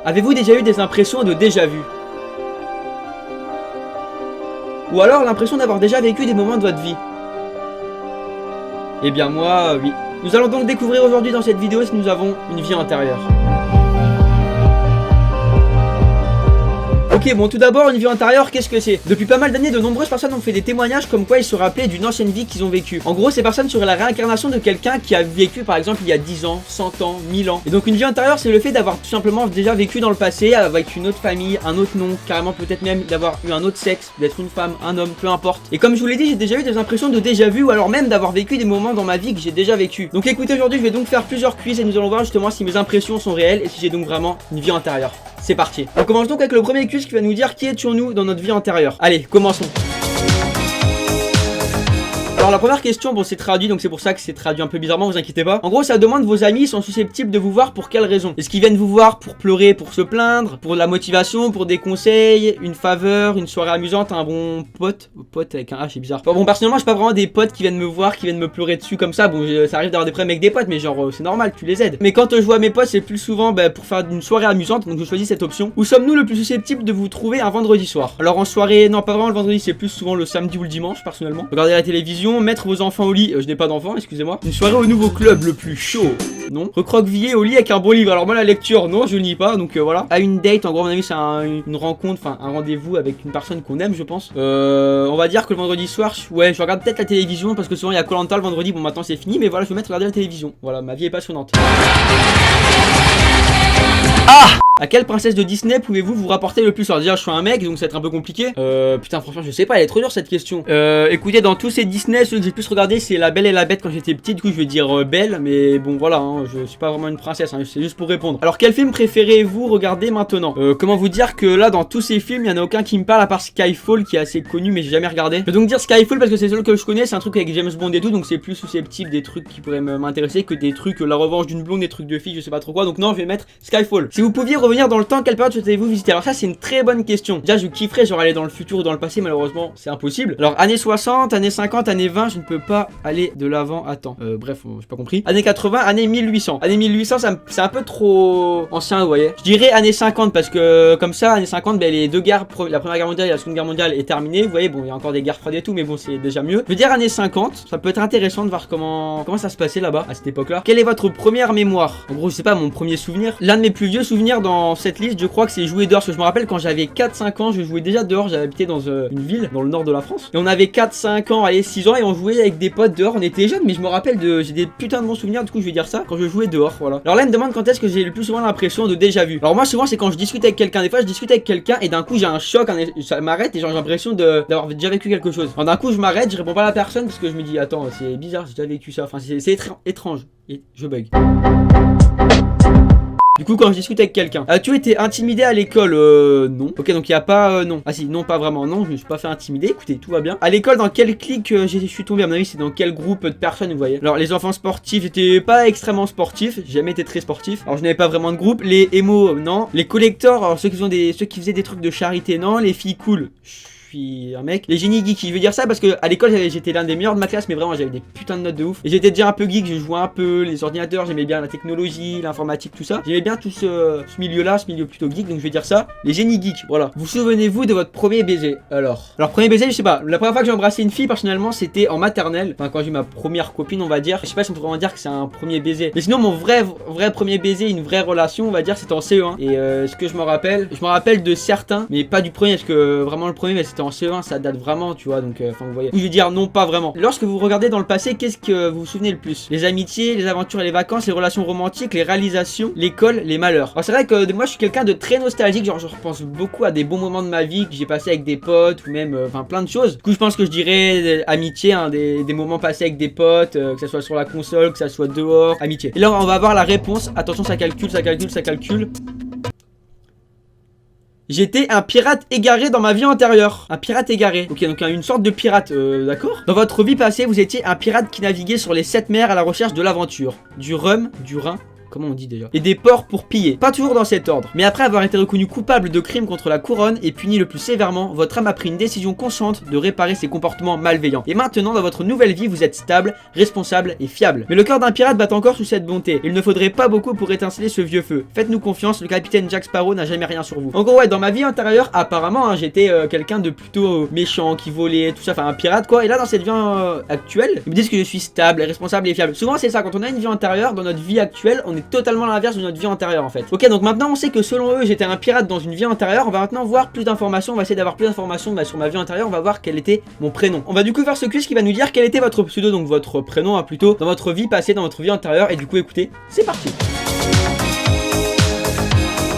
Avez-vous déjà eu des impressions de déjà-vu? Ou alors l'impression d'avoir déjà vécu des moments de votre vie? Eh bien moi, oui. Nous allons donc découvrir aujourd'hui dans cette vidéo si nous avons une vie antérieure. Ok, bon, tout d'abord, une vie antérieure, qu'est-ce que c'est? Depuis pas mal d'années, de nombreuses personnes ont fait des témoignages comme quoi ils se rappelaient d'une ancienne vie qu'ils ont vécue. En gros, ces personnes seraient la réincarnation de quelqu'un qui a vécu, par exemple, il y a 10 ans, 100 ans, 1000 ans. Et donc, une vie antérieure, c'est le fait d'avoir tout simplement déjà vécu dans le passé avec une autre famille, un autre nom, carrément peut-être même d'avoir eu un autre sexe, d'être une femme, un homme, peu importe. Et comme je vous l'ai dit, j'ai déjà eu des impressions de déjà vu ou alors même d'avoir vécu des moments dans ma vie que j'ai déjà vécu. Donc, écoutez, aujourd'hui, je vais donc faire plusieurs quiz et nous allons voir justement si mes impressions sont réelles et si j'ai donc vraiment une vie antérieure. C'est parti. On commence donc avec le premier quiz qui va nous dire qui étions-nous dans notre vie antérieure. Allez, commençons. Alors la première question, bon c'est traduit donc c'est pour ça que c'est traduit un peu bizarrement, vous inquiétez pas. En gros ça demande vos amis sont susceptibles de vous voir pour quelle raison? Est-ce qu'ils viennent vous voir pour pleurer, pour se plaindre, pour de la motivation, pour des conseils, une faveur, une soirée amusante, un bon pote? Pote avec un H c'est bizarre. Bon personnellement j'ai pas vraiment des potes qui viennent me voir, qui viennent me pleurer dessus comme ça. Bon ça arrive d'avoir des problèmes avec des potes mais genre c'est normal, tu les aides. Mais quand je vois mes potes c'est plus souvent pour faire une soirée amusante, donc je choisis cette option. Où sommes-nous le plus susceptibles de vous trouver un vendredi soir? Alors en soirée, non pas vraiment le vendredi, c'est plus souvent le samedi ou le dimanche personnellement. Regardez la télévision, mettre vos enfants au lit, je n'ai pas d'enfants, excusez-moi. Une soirée au nouveau club le plus chaud, non. Recroqueviller au lit avec un bon livre, alors moi la lecture, non, je lis pas, donc voilà. À une date, en gros à mon avis c'est une rencontre, enfin un rendez-vous avec une personne qu'on aime je pense. On va dire que le vendredi soir, ouais, je regarde peut-être la télévision parce que souvent il y a Koh-Lanta le vendredi, bon maintenant c'est fini, mais voilà, je vais mettre regarder la télévision. Voilà, ma vie est passionnante. Ah! À quelle princesse de Disney pouvez-vous vous rapporter le plus? Alors déjà je suis un mec donc ça va être un peu compliqué. Putain franchement je sais pas, elle est trop dure cette question. Écoutez, dans tous ces Disney, ceux que j'ai plus regardé c'est La Belle et la Bête quand j'étais petit. Du coup je vais dire Belle, mais bon voilà hein, je suis pas vraiment une princesse, hein, c'est juste pour répondre. Alors quel film préférez-vous regarder maintenant? Comment vous dire que là dans tous ces films il y en a aucun qui me parle à part Skyfall qui est assez connu mais j'ai jamais regardé. Je vais donc dire Skyfall parce que c'est celui que je connais, c'est un truc avec James Bond et tout, donc c'est plus susceptible des trucs qui pourraient m'intéresser que des trucs La Revanche d'une blonde, des trucs de filles, je sais pas trop quoi. Donc non, je vais mettre Skyfall. Si vous pouviez revenir dans le temps, quelle période souhaitez-vous visiter? Alors ça c'est une très bonne question. Déjà je kifferais genre aller dans le futur ou dans le passé, malheureusement c'est impossible. Alors années 60, années 50, années 20, je ne peux pas aller de l'avant. Attends, bref, j'ai pas compris. Années 80, années 1800. Années 1800 c'est un peu trop ancien, vous voyez. Je dirais années 50 parce que comme ça, années 50, les deux guerres, la première guerre mondiale et la seconde guerre mondiale est terminée. Vous voyez, bon il y a encore des guerres froides et tout, mais bon c'est déjà mieux. Je veux dire années 50, ça peut être intéressant de voir comment ça se passait là-bas à cette époque-là. Quelle est votre première mémoire? En gros je sais pas, mon premier souvenir. L'un de mes plus vieux souvenirs dans cette liste, je crois que c'est jouer dehors, parce que je me rappelle quand j'avais 4-5 ans, je jouais déjà dehors, j'avais habité dans une ville dans le nord de la France. Et on avait 4-5 ans, allez 6 ans et on jouait avec des potes dehors, on était jeunes mais je me rappelle j'ai des putains de bons souvenirs, du coup je vais dire ça, quand je jouais dehors, voilà. Alors là elle me demande quand est-ce que j'ai le plus souvent l'impression de déjà vu. Alors moi souvent c'est quand je discute avec quelqu'un, des fois je discute avec quelqu'un et d'un coup j'ai un choc, ça m'arrête et genre j'ai l'impression d'avoir déjà vécu quelque chose. Alors d'un coup je m'arrête, je réponds pas à la personne parce que je me dis attends c'est bizarre, j'ai déjà vécu ça, enfin c'est étrange et je bug. Du coup quand je discute avec quelqu'un, as-tu été intimidé à l'école? Non. Ok donc il y a pas non. Ah si, non pas vraiment, non, je me suis pas fait intimider, écoutez, tout va bien. À l'école dans quel clique je suis tombé? À mon avis c'est dans quel groupe de personnes vous voyez? Alors les enfants sportifs, j'étais pas extrêmement sportif, j'ai jamais été très sportif. Alors je n'avais pas vraiment de groupe. Les émo non. Les collecteurs, alors ceux qui faisaient des trucs de charité non. Les filles cool, un mec. Les génies geeks, je veux dire ça parce que à l'école j'étais l'un des meilleurs de ma classe, mais vraiment j'avais des putains de notes de ouf. Et j'étais déjà un peu geek, je jouais un peu les ordinateurs, j'aimais bien la technologie, l'informatique, tout ça. J'aimais bien tout ce milieu-là, ce milieu plutôt geek, donc je vais dire ça. Les génies geeks, voilà. Vous souvenez-vous de votre premier baiser? Alors premier baiser, je sais pas. La première fois que j'ai embrassé une fille, personnellement, c'était en maternelle. Enfin, quand j'ai eu ma première copine, on va dire. Je sais pas si on peut vraiment dire que c'est un premier baiser. Mais sinon, mon vrai premier baiser, une vraie relation, on va dire, c'était en CE1. Et ce que je me rappelle de certains, mais pas du premier, parce que vraiment le premier, mais c'était en CE1, ça date vraiment, tu vois, donc enfin vous voyez. Je vais dire non, pas vraiment. Lorsque vous regardez dans le passé, qu'est-ce que vous vous souvenez le plus? Les amitiés, les aventures et les vacances, les relations romantiques, les réalisations, l'école, les malheurs. Alors c'est vrai que moi je suis quelqu'un de très nostalgique, genre je repense beaucoup à des bons moments de ma vie que j'ai passé avec des potes ou même enfin plein de choses. Du coup je pense que je dirais amitié, hein, des moments passés avec des potes, que ça soit sur la console, que ça soit dehors, amitié. Et là on va avoir la réponse. Attention, ça calcule. J'étais un pirate égaré dans ma vie antérieure. Un pirate égaré. Ok, donc une sorte de pirate, d'accord. Dans votre vie passée, vous étiez un pirate qui naviguait sur les 7 mers à la recherche de l'aventure. Du rhum, du Rhin, comment on dit déjà, et des ports pour piller. Pas toujours dans cet ordre. Mais après avoir été reconnu coupable de crimes contre la couronne et puni le plus sévèrement, votre âme a pris une décision consciente de réparer ses comportements malveillants. Et maintenant, dans votre nouvelle vie, vous êtes stable, responsable et fiable. Mais le cœur d'un pirate bat encore sous cette bonté. Il ne faudrait pas beaucoup pour étinceler ce vieux feu. Faites-nous confiance, le capitaine Jack Sparrow n'a jamais rien sur vous. En gros, ouais, dans ma vie antérieure, apparemment, hein, j'étais quelqu'un de plutôt méchant, qui volait, tout ça, enfin un pirate quoi. Et là, dans cette vie actuelle, ils me disent que je suis stable, responsable et fiable. Souvent, c'est ça, quand on a une vie antérieure, dans notre vie actuelle, on est totalement l'inverse de notre vie antérieure en fait. Ok, donc maintenant, on sait que selon eux, j'étais un pirate dans une vie antérieure. On va maintenant voir plus d'informations, on va essayer d'avoir plus d'informations sur ma vie antérieure. On va voir quel était mon prénom. On va du coup faire ce quiz qui va nous dire quel était votre pseudo, donc votre prénom hein, plutôt, dans votre vie passée, dans votre vie antérieure. Et du coup, écoutez, c'est parti.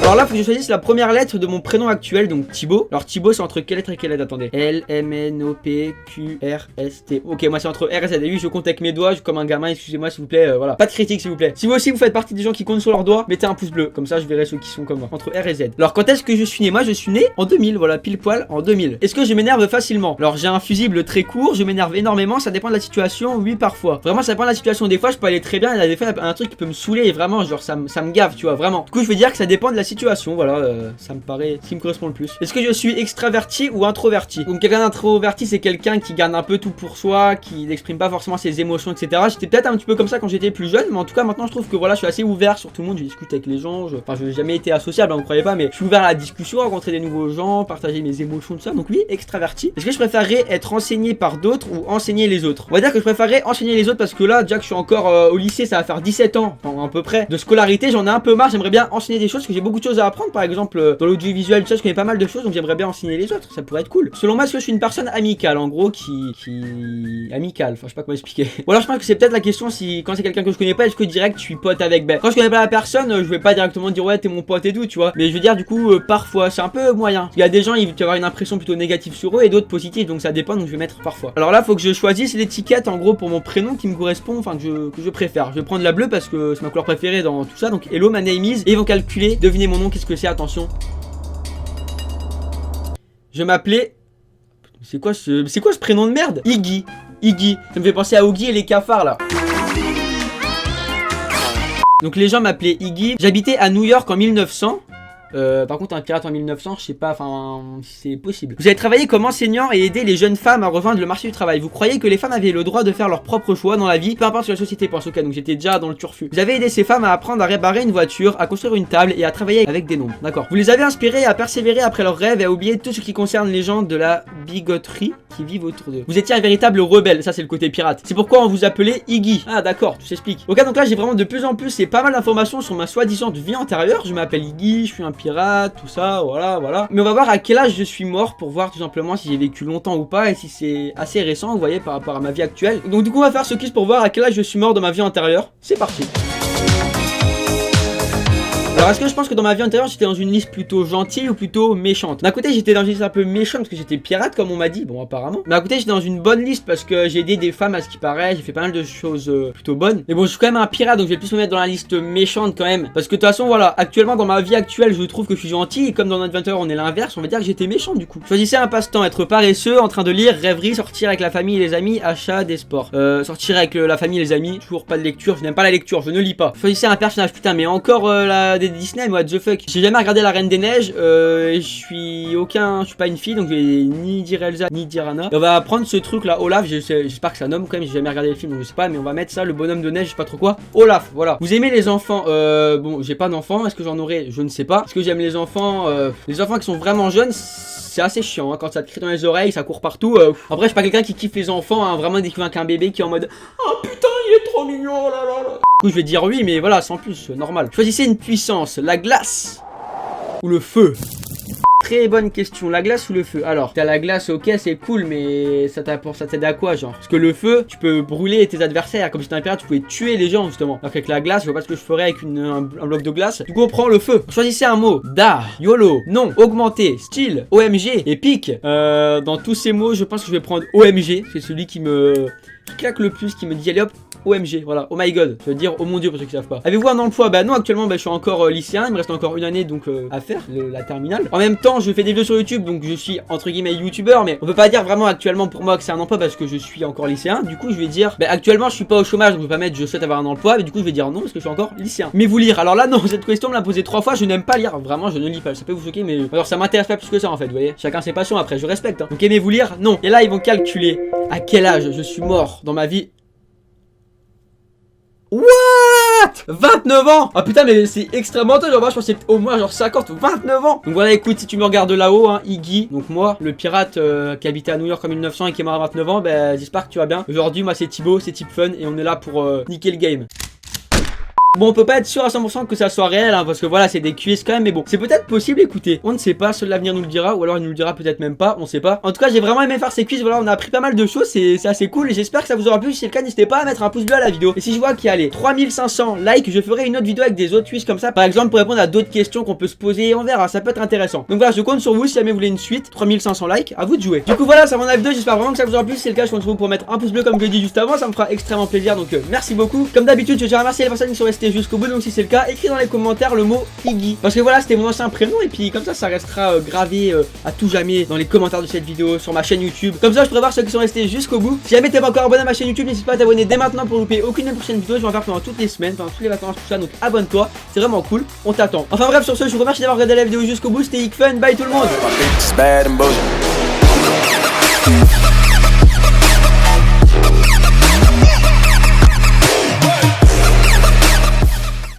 Alors là, faut que je choisisse la première lettre de mon prénom actuel, donc Thibaut. Alors Thibaut, c'est entre quelle lettre et quelle lettre? Attendez. L, M, N, O, P, Q, R, S, T. Ok, moi c'est entre R et Z. Et oui, je compte avec mes doigts, comme un gamin, excusez-moi s'il vous plaît. Voilà. Pas de critique s'il vous plaît. Si vous aussi vous faites partie des gens qui comptent sur leurs doigts, mettez un pouce bleu. Comme ça, je verrai ceux qui sont comme moi. Entre R et Z. Alors quand est-ce que je suis né? Moi, je suis né en 2000, voilà, pile poil en 2000. Est-ce que je m'énerve facilement? Alors j'ai un fusible très court, je m'énerve énormément, ça dépend de la situation, oui parfois. Vraiment, ça dépend de la situation. Des fois, je peux aller très bien, et des fois, il y a un truc qui peut me saouler et vraiment, genre, ça me gave, tu vois, vraiment. Du coup, je veux dire que ça dépend de la situation, voilà. Ça me paraît ce qui me correspond le plus. Est-ce que je suis extraverti ou introverti? Donc quelqu'un d'introverti, c'est quelqu'un qui garde un peu tout pour soi, qui n'exprime pas forcément ses émotions, etc. J'étais peut-être un petit peu comme ça quand j'étais plus jeune, mais en tout cas maintenant je trouve que voilà, je suis assez ouvert sur tout le monde, je discute avec les gens, enfin je n'ai jamais été associable, hein, vous croyez pas, mais je suis ouvert à la discussion, rencontrer des nouveaux gens, partager mes émotions, tout ça. Donc oui, extraverti. Est-ce que je préférerais être enseigné par d'autres ou enseigner les autres? On va dire que je préférerais enseigner les autres parce que là, déjà que je suis encore au lycée, ça va faire 17 ans, enfin, à peu près, de scolarité, j'en ai un peu marre, j'aimerais bien enseigner des choses, parce que j'ai beaucoup de choses à apprendre, par exemple dans l'audiovisuel, je connais pas mal de choses, donc j'aimerais bien enseigner les autres, ça pourrait être cool. Selon moi, est-ce que je suis une personne amicale, en gros, amicale, enfin je sais pas comment expliquer. Ou alors je pense que c'est peut-être la question si, quand c'est quelqu'un que je connais pas, est-ce que direct je suis pote avec? Ben, quand je connais pas la personne, je vais pas directement dire ouais t'es mon pote et tout, tu vois. Mais je veux dire du coup, parfois, c'est un peu moyen. Il y a des gens, ils vont avoir une impression plutôt négative sur eux et d'autres positives, donc ça dépend, donc je vais mettre parfois. Alors là, faut que je choisisse l'étiquette, en gros, pour mon prénom qui me correspond, enfin que je préfère. Je vais prendre la bleue parce que c'est ma couleur préférée dans tout ça, donc hello, my name is, et ils vont calculer, devinez mon nom, qu'est-ce que c'est, attention. Je m'appelais... C'est quoi ce prénom de merde? Iggy. Iggy. Ça me fait penser à Oggy et les cafards là. Donc les gens m'appelaient Iggy. J'habitais à New York en 1900. Par contre un pirate en 1900, je sais pas, enfin c'est possible. Vous avez travaillé comme enseignant et aidé les jeunes femmes à rejoindre le marché du travail. Vous croyez que les femmes avaient le droit de faire leur propre choix dans la vie, peu importe ce que la société pense. Ok, donc j'étais déjà dans le turfu. Vous avez aidé ces femmes à apprendre à réparer une voiture, à construire une table et à travailler avec des nombres. D'accord. Vous les avez inspirés à persévérer après leurs rêves et à oublier tout ce qui concerne les gens de la bigoterie qui vivent autour d'eux. Vous étiez un véritable rebelle, ça c'est le côté pirate. C'est pourquoi on vous appelait Iggy. Ah d'accord, tout s'explique. Ok, donc là j'ai vraiment de plus en plus et pas mal d'informations sur ma soi-disant vie antérieure. Je m'appelle Iggy, je suis un pirate, tout ça, voilà. Mais on va voir à quel âge je suis mort pour voir tout simplement si j'ai vécu longtemps ou pas et si c'est assez récent, vous voyez, par rapport à ma vie actuelle. Donc du coup on va faire ce quiz pour voir à quel âge je suis mort dans ma vie antérieure. C'est parti. Alors est-ce que je pense que dans ma vie antérieure j'étais dans une liste plutôt gentille ou plutôt méchante? D'un côté j'étais dans une liste un peu méchante parce que j'étais pirate comme on m'a dit, bon apparemment. Mais à côté j'étais dans une bonne liste parce que j'ai aidé des femmes à ce qui paraît, j'ai fait pas mal de choses plutôt bonnes. Mais bon je suis quand même un pirate donc je vais plus me mettre dans la liste méchante quand même. Parce que de toute façon voilà, actuellement dans ma vie actuelle je trouve que je suis gentil et comme dans notre 20h on est l'inverse, on va dire que j'étais méchant du coup. Choisissez un passe-temps, être paresseux, en train de lire, rêverie, sortir avec la famille et les amis, achat, des sports. Sortir avec la famille et les amis, toujours pas de lecture, je n'aime pas la lecture, je ne lis pas. Choisissez un personnage, putain mais encore des Disney, what the fuck. J'ai jamais regardé la Reine des Neiges, je suis pas une fille donc je vais ni dire Elsa ni dire Anna. Et on va prendre ce truc là, Olaf, j'espère que ça nomme quand même, j'ai jamais regardé le film donc je sais pas, mais on va mettre ça, le bonhomme de neige, je sais pas trop quoi. Olaf, voilà. Vous aimez les enfants? Bon, j'ai pas d'enfants, est-ce que j'en aurai? Je ne sais pas. Est-ce que j'aime les enfants qui sont vraiment jeunes? C'est assez chiant hein, quand ça te crie dans les oreilles, ça court partout. Après, je suis pas quelqu'un qui kiffe les enfants, hein, vraiment découvrir qu'un bébé qui est en mode oh putain, il est trop mignon, oh là là là. Du coup, je vais dire oui, mais voilà, sans plus, normal. Choisissez une puissance, la glace ou le feu. Très bonne question, la glace ou le feu? Alors, t'as la glace, ok, c'est cool, mais ça t'aide à quoi, genre? Parce que le feu, tu peux brûler tes adversaires, comme si t'étais un pirate, tu pouvais tuer les gens, justement. Alors qu'avec la glace, je vois pas ce que je ferais avec un bloc de glace. Du coup, on prend le feu. Choisissez un mot. Da, YOLO, non, augmenter, style, OMG, épique. Dans tous ces mots, je pense que je vais prendre OMG, c'est celui qui me qui claque le plus, qui me dit allez hop, OMG, voilà, oh my god, je veux dire oh mon dieu pour ceux qui savent pas. Avez-vous un emploi? Bah non, actuellement bah, je suis encore lycéen, il me reste encore une année donc à faire, la terminale. En même temps, je fais des vidéos sur YouTube, donc je suis entre guillemets youtubeur, mais on peut pas dire vraiment actuellement pour moi que c'est un emploi parce que je suis encore lycéen. Du coup, je vais dire, bah actuellement je suis pas au chômage, donc je vais pas mettre je souhaite avoir un emploi, mais du coup je vais dire non parce que je suis encore lycéen. Mais vous lire, alors là non, cette question me l'a posée 3 fois, je n'aime pas lire, vraiment je ne lis pas, ça peut vous choquer, mais alors ça m'intéresse pas plus que ça en fait, vous voyez, chacun ses passions après, je respecte. Hein. Donc aimez-vous lire? Non. Et là ils vont calculer à quel âge je suis mort dans ma vie. What? 29 ans. Ah putain mais c'est extrêmement tôt, genre moi je pensais au moins genre 50 ou 29 ans. Donc voilà, écoute, si tu me regardes de là-haut, hein, Iggy, donc moi, le pirate qui habitait à New York en 1900 et qui est mort à 29 ans, bah j'espère que tu vas bien. Aujourd'hui moi c'est Thibaut, c'est Type Fun et on est là pour niquer le game. Bon, on peut pas être sûr à 100% que ça soit réel, hein, parce que voilà, c'est des quiz quand même, mais bon, c'est peut-être possible, écoutez, on ne sait pas, seul l'avenir nous le dira, ou alors il nous le dira peut-être même pas, on sait pas. En tout cas, j'ai vraiment aimé faire ces quiz, voilà, on a appris pas mal de choses, c'est assez cool, et j'espère que ça vous aura plu. Si c'est le cas, n'hésitez pas à mettre un pouce bleu à la vidéo. Et si je vois qu'il y a les 3500 likes, je ferai une autre vidéo avec des autres quiz comme ça, par exemple, pour répondre à d'autres questions qu'on peut se poser, on verra, ça peut être intéressant. Donc voilà, je compte sur vous, si jamais vous voulez une suite, 3500 likes, à vous de jouer. Du coup, voilà, ça m'en a vidéo, j'espère vraiment que ça vous aura plu. Si c'est le cas, je compte sur vous pour mettre un pouce bleu comme je l'ai dit juste avant, ça me fera extrêmement plaisir, donc merci beaucoup. Comme d'habitude, je tiens à remercier les personnes qui sont restées jusqu'au bout, donc si c'est le cas, écris dans les commentaires le mot Iggy, parce que voilà, c'était mon ancien prénom et puis comme ça restera gravé à tout jamais dans les commentaires de cette vidéo sur ma chaîne YouTube. Comme ça je pourrais voir ceux qui sont restés jusqu'au bout. Si jamais t'es pas encore abonné à ma chaîne YouTube, n'hésite pas à t'abonner dès maintenant pour louper aucune des prochaines vidéos. Je vais en faire pendant toutes les semaines, pendant toutes les vacances, tout ça, donc abonne-toi, c'est vraiment cool, on t'attend. Enfin bref, sur ce, je vous remercie d'avoir regardé la vidéo jusqu'au bout, c'était Icfun, bye tout le monde.